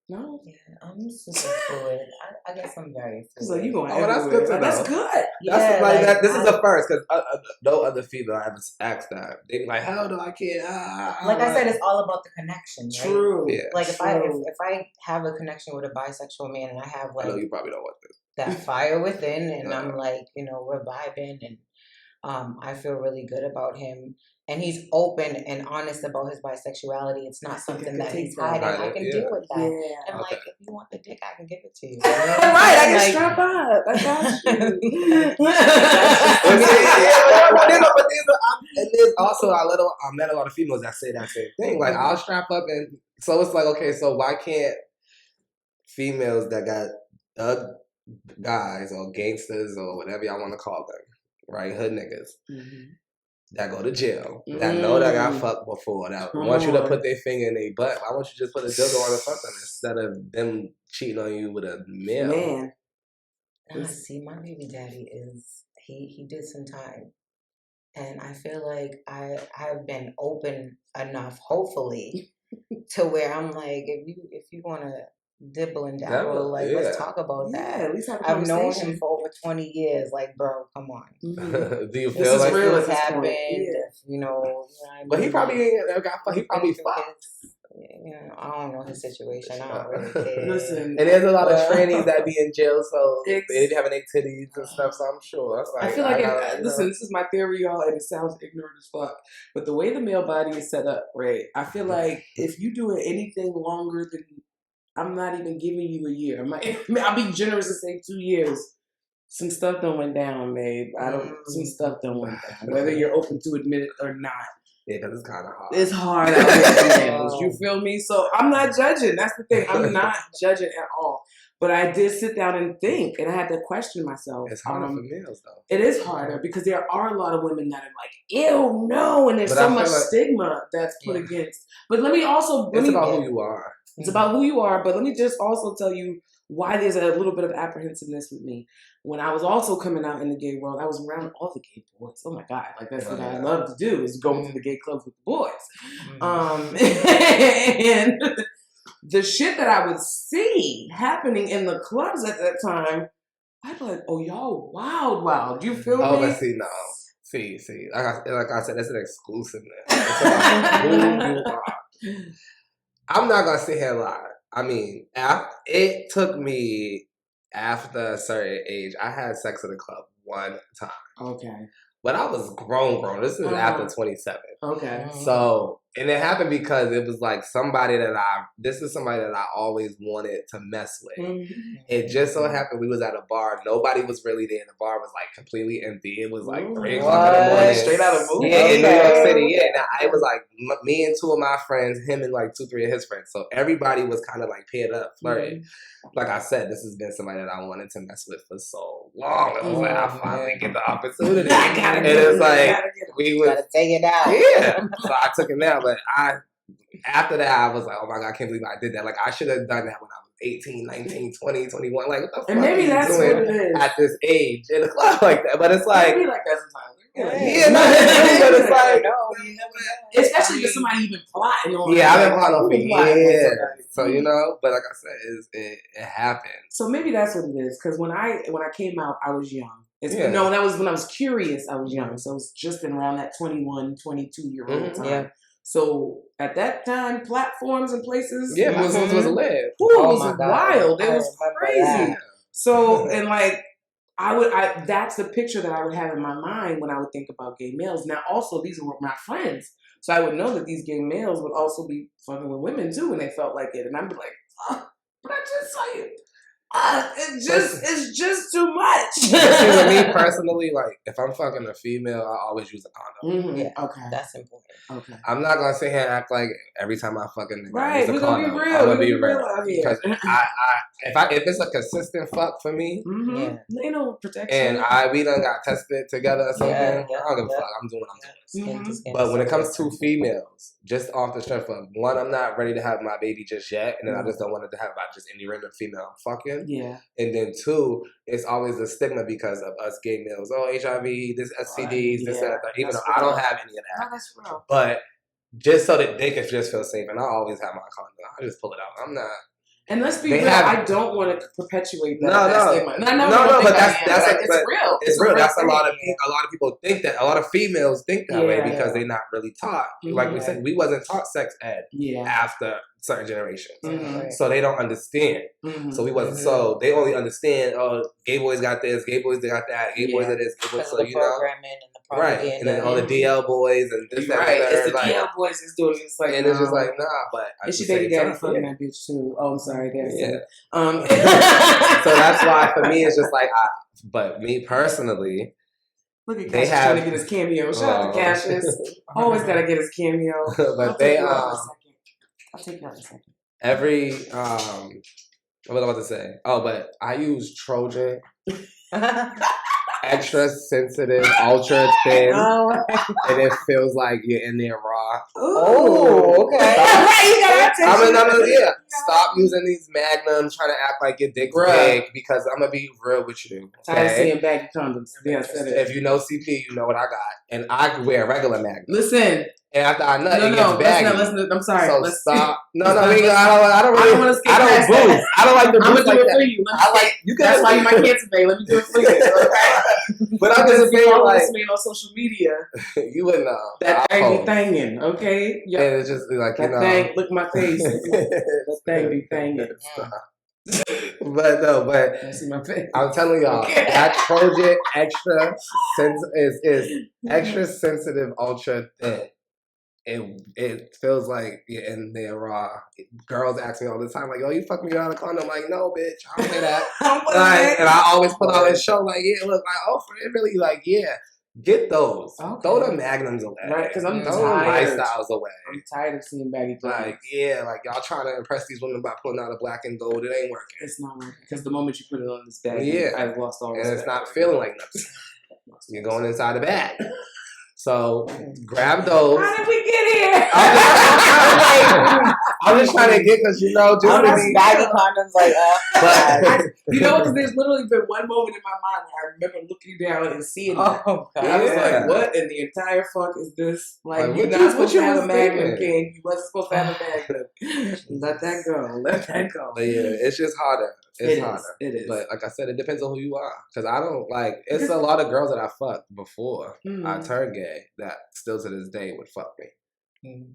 No, yeah, I'm super fluid. I guess I'm very fluid. So you going? Oh, that's good to know. That's good. That's like that. This is the first because no other female I ever asked that. They be like, "Hell no, I can't." Like I said, it's all about the connection. Right? True. Yeah. Like if I have a connection with a bisexual man and I have like, I know you probably don't want this. That fire within, and I'm like, we're vibing, and I feel really good about him. And he's open and honest about his bisexuality. It's not something that he's hiding. I can deal with that. Yeah. And like, if you want the dick, I can give it to you. Right, I can strap up. I got you. And then also, I met a lot of females that say that same thing. Like, I'll strap up, and so it's like, okay, so why can't females that got guys or gangsters or whatever y'all want to call them, right? Hood niggas. That go to jail, that know that got fucked before, that want you to put their finger in their butt. Why don't you just put a dildo on or something instead of them cheating on you with a male? Man. See, my baby daddy he did some time. And I feel like I've been open enough, hopefully, to where I'm like, if you want to dibble and dabble, let's talk about that. At least have a I've known him for over 20 years. Like, bro, come on. Do you feel like real has happened? Yeah. But he probably ain't got. He probably fucked. I don't know his situation. I don't really care. Listen, and there's a lot of trannies that be in jail, so they be having their titties and stuff. So I'm sure. Like, I feel like listen, this is my theory, y'all, and it sounds ignorant as fuck. But the way the male body is set up, right? I feel like if you doing anything longer than, I'm not even giving you a year. I'll be generous and say 2 years. Some stuff done went down, babe. Some stuff done went down. Whether you're open to admit it or not. Yeah, because it's kind of hard. It's hard out here. You feel me? So I'm not judging. That's the thing. I'm not judging at all. But I did sit down and think, and I had to question myself. It's harder for males, though. It is harder because there are a lot of women that are like, ew, no. And there's so much stigma that's put against. But let me also... It's about who you are. It's about who you are, but let me just also tell you why there's a little bit of apprehensiveness with me. When I was also coming out in the gay world, I was around all the gay boys. Oh my God, like that's what I love to do is go into the gay clubs with the boys. And the shit that I would see happening in the clubs at that time, I'd be like, oh, y'all wild. Do you feel me? Oh, but see, no. See. Like I said, it's an exclusiveness. It's about who you are. I'm not going to sit here and lie. I mean, it took me after a certain age. I had sex in a club one time. Okay. But I was grown. This is after 27. Okay. So, and it happened because it was like somebody that I always wanted to mess with. Mm-hmm. It just so happened we was at a bar. Nobody was really there. The bar was like completely empty. It was like 3 o'clock in the morning. Straight out of movie. Yeah, in New York City. Yeah. Now, it was like me and 2 of my friends, him and like 2-3 of his friends. So everybody was kind of like paired up, flirting. Mm-hmm. Like I said, this has been somebody that I wanted to mess with for so long. It was like, I finally get the opportunity. And it's like, we would take it out. Yeah. So I took it out, but after that, I was like, oh my God, I can't believe I did that. Like, I should have done that when I was 18, 19, 20, 21. Like, what the fuck and maybe that's what it is. At this age in a club like that? But it's like, maybe like that sometimes. Yeah, but it's like, especially if somebody even plotting on. Yeah, I've been plotting on for years. So but like I said, it happened. So maybe that's what it is. Because when I came out, I was young. No, that was when I was curious. I was young, so it was just around that 21, 22-year-old time. Yeah. So at that time, platforms and places, was lit. It was wild. It was crazy. That. So and like. That's the picture that I would have in my mind when I would think about gay males. Now, also, these were my friends. So I would know that these gay males would also be fucking with women, too, when they felt like it. And I'd be like, but I just saw you. It's just too much. See, with me personally, like if I'm fucking a female, I always use a condom. Yeah, Okay. that's important. Okay. I'm not gonna sit here and act like every time I fucking Right, use a we're gonna condom. be real. I'm We're gonna be real out here. because if it's a consistent fuck for me, Yeah. They know protection. and we done got tested together or something, Yeah, I don't give a fuck. I'm doing what I'm doing. Skin to skin. But when it comes to females, just off the strength of one, I'm not ready to have my baby just yet, and then I just don't want it to have about just any random female I'm fucking. Yeah. And then two, it's always a stigma because of us gay males. Oh, HIV, this STDs, this, that, even though I don't have any of that. No, that's real. But just so that they can just feel safe, and I always have my condom. I just pull it out. I'm not. And let's be They real, have- I don't want to perpetuate that. No. stigma. No, but it's real. It's real. That's thing. a lot of people think that. A lot of females think that way because they're not really taught. Like we said, we wasn't taught sex ed after certain generations, so they don't understand. So we wasn't. So they only understand. Oh, gay boys got this. Gay boys they got that. Gay boys are this. Gay boys. So the programming and the propaganda. Right, and then all the DL boys and this, that, Right, and it's the like, DL boys is doing it. It's like, and it's just like nah, but it's your baby daddy fucking that bitch too. Oh, I'm sorry, there's So that's why for me it's just like but me personally, look at they Cassius have trying to get his cameo. Shout out to Cassius. Always gotta get his cameo. but they I'll take you out in a second. every what was I about to say? Oh, but I use Trojan. Extra sensitive, ultra thin, and it feels like you're in there raw. Oh, okay. Stop using these magnums, trying to act like your dick's big, because I'm gonna be real with you. Okay? Tired of seeing baggy condoms. Yeah, I said it. If you know CP, you know what I got, and I wear regular magnums. Listen. And after I nut, it gets baggy. Listen. I'm sorry. So stop. No, I don't want to skip past boost. I don't like the I'm boost gonna do like it for that. you. I like you guys. That's why you my kid today. Let me do it for you. Okay? But I'm just just saying, follow like, this man on social media. You wouldn't know. That thing be thangin', okay? Yeah. And it's just like, that thing, look at my face. That thing be thangin'. But see my face. I'm telling y'all, that Trojan extra is extra sensitive, ultra thin. It feels like you're in there raw. Girls ask me all the time, like, "Oh, you fuck me without a condom?" I'm like, "No, bitch, I don't say that." And I always put on this show, like, "Yeah, look, like, oh, for it really, like, yeah, get those, throw the magnums away, right? Because I'm throw tired. lifestyles away. I'm tired of seeing baggy clothes. Like, like y'all trying to impress these women by pulling out a black and gold. It ain't working. It's not working because the moment you put it on this bag, I've lost all and respect. it's not feeling like nothing. You're going inside the bag. So grab those. How did we get here? I'm just trying to get because just baggy condoms but you know, because there's literally been one moment in my mind where I remember looking down and seeing that. Oh, God. And I was like, "What in the entire fuck is this? Like you're what not supposed to have a was magnum, thinking? King. You wasn't supposed to have a magnum. Let that go. Let that go." But yeah, it's just harder. It's harder. It is. But like I said, it depends on who you are. Because I don't like. It's a lot of girls that I fucked before I turned gay that still to this day would fuck me.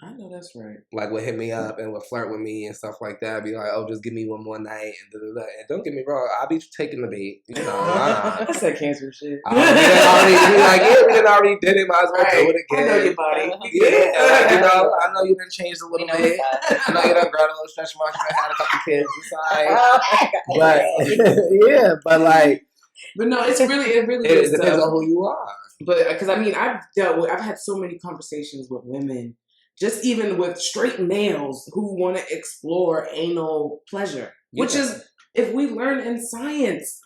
I know that's right. Like would hit me up and would flirt with me and stuff like that. Be like, "Oh, just give me one more night." And da-da-da. And don't get me wrong, I'll be taking the bait. You know, That's that cancer shit. we didn't already did it. Might as well do it again. I know your body. I know you done changed a little bit. I know you done grown a little stretch marks. You done had a couple kids. But but like. But no, it really it depends on who you are. But because I've had so many conversations with women, just even with straight males who want to explore anal pleasure, which is, if we learn in science,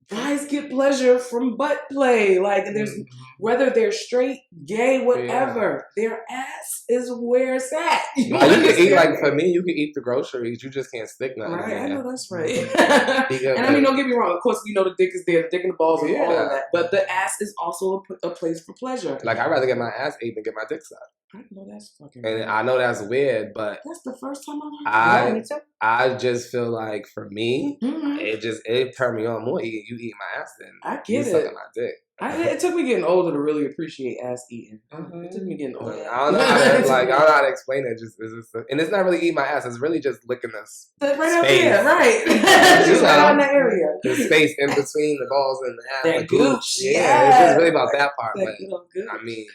guys get pleasure from butt play. Like there's whether they're straight, gay, whatever, their ass is where it's at. You can eat, like for me, you can eat the groceries. You just can't stick nothing. Right, I know that's right. And I mean, don't get me wrong. Of course, we know the dick is there, the dick and the balls and all of that. But the ass is also a place for pleasure. Like I'd rather get my ass ate than get my dick sucked. I know that's fucking. And weird. I know that's weird, but That's the first time I've heard that. I just feel like for me, it turned me on more. You eating my ass than I get you it. sucking my dick. It took me getting older to really appreciate ass eating. It took me getting older. I don't know how to explain it. And it's not really eating my ass. It's really just licking this Right space. up there, right? Just right on that area. The space in between the balls and the ass. That the gooch. Yeah, it's just really about that part. That But good. I mean,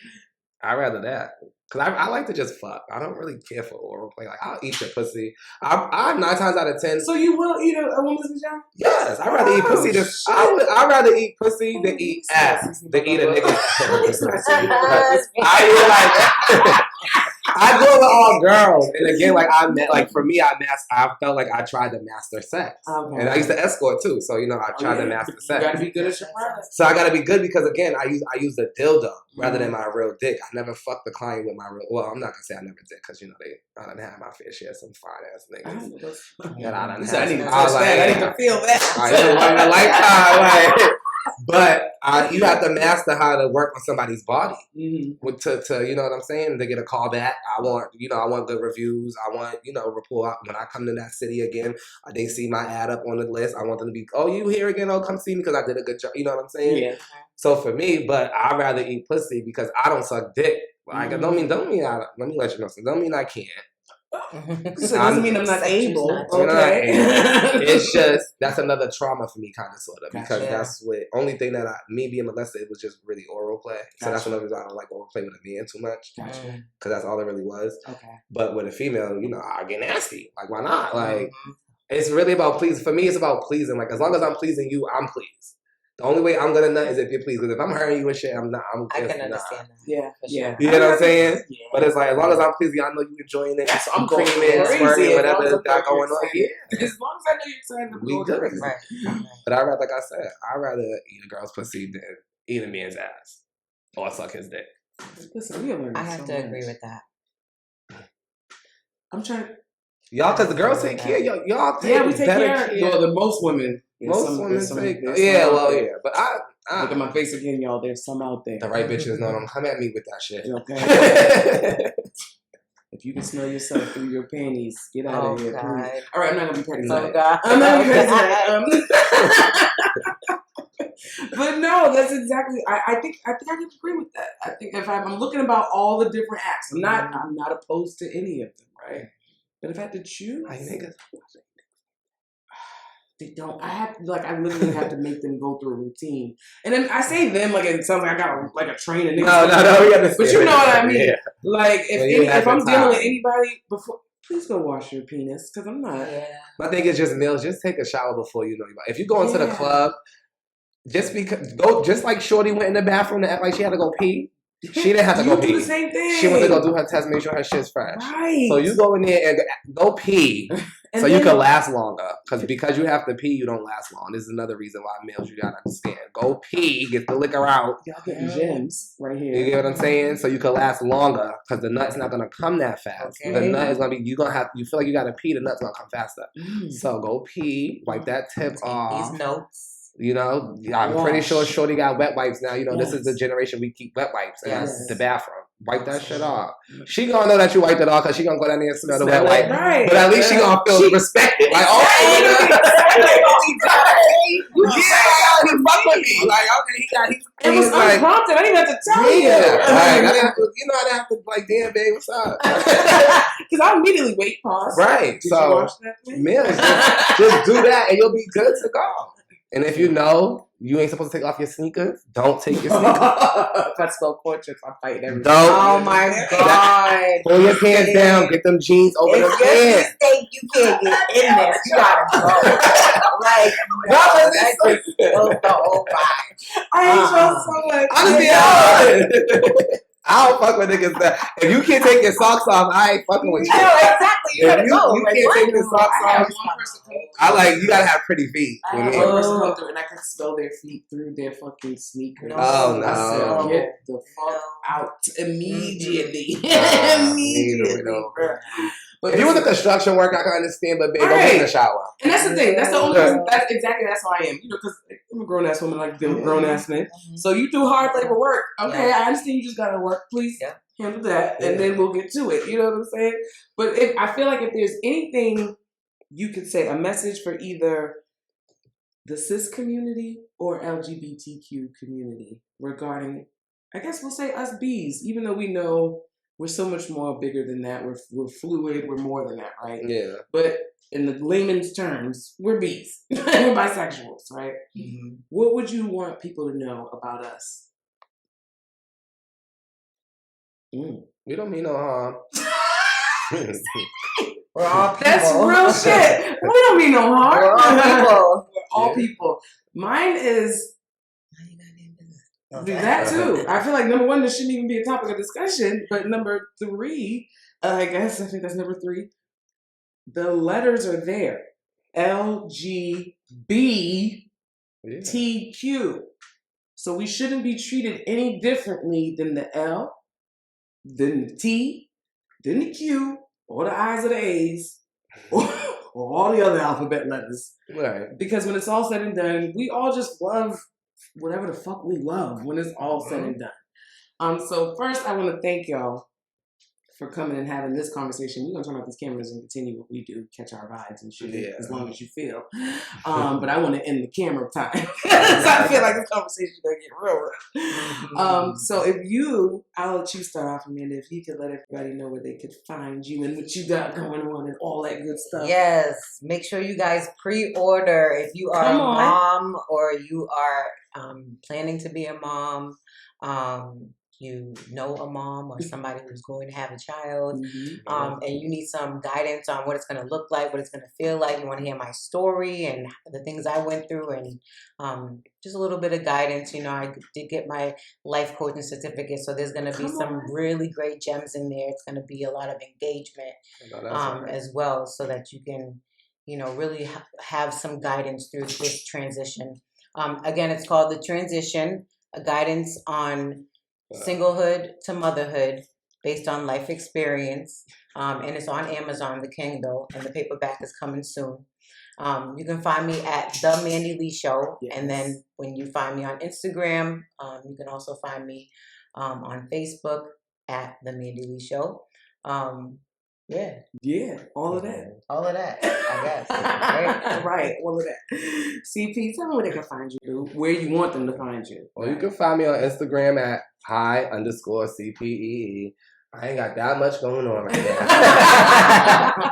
I'd rather that. Cause I like to just fuck. I don't really care for oral play. Like I'll eat your pussy. I'm 9 times out of 10. So you will eat a woman's vagina? Yes, I'd rather eat pussy than I'd rather eat pussy than eat ass than eat a nigga's ass. I do it with all girls, and again, like for me, I felt like I tried to master sex, and I used to escort too. So I tried to master sex. You gotta be good at your craft. So I gotta be good because again, I use the dildo rather than my real dick. I never fucked the client with my real. Well, I'm not gonna say I never did because I done had my fair share of some fine ass niggas. That I done had. I need to feel that. I didn't want a lifetime, but you have to master how to work on somebody's body. To you know what I'm saying? To get a call back. I want good reviews. I want, rapport. When I come to that city again, they see my ad up on the list. I want them to be, oh, you here again? Oh, come see me because I did a good job. You know what I'm saying? Yeah. So for me, but I'd rather eat pussy because I don't suck dick. Like, let me let you know something. Don't mean I can't. So it doesn't mean I'm not able. Okay. It's just, that's another trauma for me, kind of, sort of. Because that's what, only thing that me being molested, it was just really oral play. So that's another reason I don't like oral play with a man too much. Because that's all it really was. Okay. But with a female, I get nasty. Like, why not? Like, it's really about pleasing. For me, it's about pleasing. Like, as long as I'm pleasing you, I'm pleased. The only way I'm gonna nut is if you're pleased. Because if I'm hurting you and shit, I'm not. I can understand that. Yeah, yeah. You know what I'm saying? Yeah. But it's like, as long as I'm pleasing you, I know you enjoying it. So I'm creaming, squirting, whatever got going on. Yeah. As long as I know you're excited, we good. Right. But like I said, I'd rather eat a girl's pussy than eat a man's ass or suck his dick. Listen, I have to agree with that. I'm trying. Y'all, because the girls take care. Y'all take we take care. Well, the most women. Most women take. But I look at my face again, y'all. There's some out there. The right bitches don't come at me with that shit. Okay. If you can smell yourself through your panties, get out of here. God. All right, I'm not gonna be petty. Oh God. I'm not gonna be petty. But no, that's exactly. I think I can agree with that. I think if I'm looking about all the different acts, I'm not opposed to any of them, right? But if I had to choose, they don't. I literally have to make them go through a routine. And then I say them like it sounds like I got a trainer. No. But you know what I mean. Yeah. Like if I'm dealing with anybody before, please go wash your penis because I'm not. Yeah. My thing is just meals. Just take a shower before you know anybody. If you go into the club, just like Shorty went in the bathroom to act like she had to go pee. She didn't have to go pee. You do the same thing. She went to go do her test, make sure her shit's fresh. Right. So you go in there and go pee so you can last longer. Because you have to pee, you don't last long. This is another reason why males, you gotta understand. Go pee, get the liquor out. Y'all getting gems right here. You get what I'm saying? So you can last longer because the nut's not gonna come that fast. Okay. The nut is gonna be, you feel like you gotta pee, the nut's gonna come faster. So go pee, wipe that tip off. These notes. I'm pretty sure Shorty got wet wipes now. This is the generation we keep wet wipes in the bathroom. Wipe that shit off. She gonna know that you wiped it off because she gonna go down there and smell the wet wipe. Right. But at least she gonna feel respected. Like, oh, he fuck with me. Like, okay, it was unprompted. I didn't have to tell you. Like, I didn't have to, I didn't have to, like, damn, babe, what's up? Because I immediately pause. Right. Did you watch that thing? Just do that and you'll be good to go. And if you know you ain't supposed to take off your sneakers, don't take your sneakers. If I spell portraits, I'm fighting everything. Oh my God. Pull your pants down, get them jeans over the pants. You can't get in this. You gotta go. Like, that's just the whole vibe. I hate y'all so much. Honestly, I don't fuck with niggas that if you can't take your socks off, I ain't fucking with you. I know, exactly. You gotta go. You can't take your socks off. You gotta have pretty feet. I had one person come through and I could smell their feet through their fucking sneakers. Oh no. I said, get the fuck out immediately. Immediately. But if you was a construction worker, I can understand, but babe, go get in the shower. And that's the thing. That's the only reason. That's how I am. Because I'm a grown ass woman, like them grown ass men. So you do hard labor work. Okay, I understand you just gotta work. Please handle that, and then we'll get to it. You know what I'm saying? But I feel like if there's anything you could say, a message for either the cis community or LGBTQ community regarding, I guess we'll say us Bs, even though we know we're so much more bigger than that. We're fluid. We're more than that, right? Yeah. But in the layman's terms, we're Bs. We're bisexuals, right? Mm-hmm. What would you want people to know about us? We don't mean no harm. We're all people. That's real shit. We don't mean no harm. We're all people. We're all people. Mine is that too. I feel like number one, this shouldn't even be a topic of discussion. But number three, I think that's number three. The letters are there. LGBTQ. So we shouldn't be treated any differently than the L, than the T, than the Q, or the I's or the A's, or all the other alphabet letters. Right. Because when it's all said and done, we all just love whatever the fuck we love when it's all said and done. So first, I want to thank y'all for coming and having this conversation. We're going to turn off these cameras and continue what we do, catch our vibes and shoot it as long as you feel. But I want to end the camera time. So I feel like this conversation is going to get real. So I'll let you start off, Amanda, if you could let everybody know where they could find you and what you got going on and all that good stuff. Yes. Make sure you guys pre-order if you are a mom or you are planning to be a mom. You know a mom or somebody who's going to have a child, and you need some guidance on what it's going to look like, what it's going to feel like. You want to hear my story and the things I went through, and just a little bit of guidance. You know, I did get my life coaching certificate, so there's going to be some really great gems in there. It's going to be a lot of engagement as well, so that you can, really have some guidance through this transition. Again, it's called The Transition, a guidance on singlehood to motherhood based on life experience, and it's on Amazon, the Kindle, and the paperback is coming soon. You can find me at The Mandy Lee Show, and then when you find me on Instagram, you can also find me on Facebook at The Mandy Lee Show. All of that, I guess. Right, all of that. CP, tell me where they can find you, where you want them to find you. Well, you can find me on Instagram at hi_CPEE. I ain't got that much going on right now.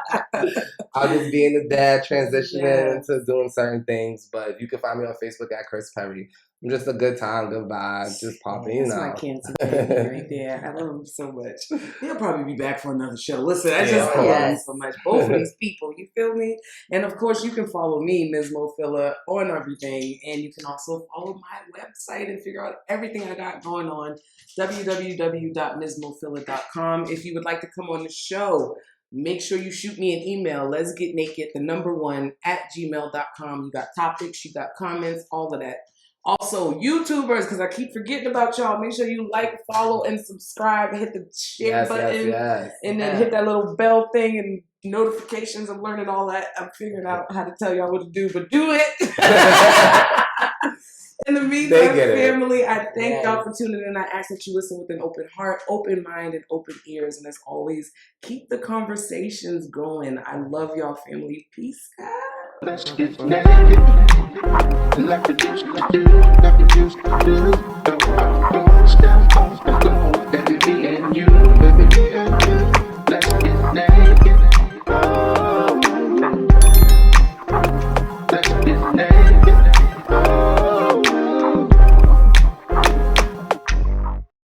I'll just be in the dad, transitioning into doing certain things, but you can find me on Facebook at Chris Perry. I'm just a good time, good vibe, just popping, That's my cancer baby right there. I love him so much. He'll probably be back for another show. Listen, I just love him so much. Both of these people, you feel me? And of course, you can follow me, Ms. Mofilla, on everything. And you can also follow my website and figure out everything I got going on, www.msmofilla.com. If you would like to come on the show, make sure you shoot me an email. Let's get naked, @gmail.com. You got topics, you got comments, all of that. Also, YouTubers, because I keep forgetting about y'all. Make sure you like, follow, and subscribe. Hit the share button. And then hit that little bell thing and notifications. I'm learning all that. I'm figuring out how to tell y'all what to do, but do it. In the meantime, family, I thank y'all for tuning in. I ask that you listen with an open heart, open mind, and open ears. And as always, keep the conversations going. I love y'all, family. Peace out. Let's get naked. Like the juice,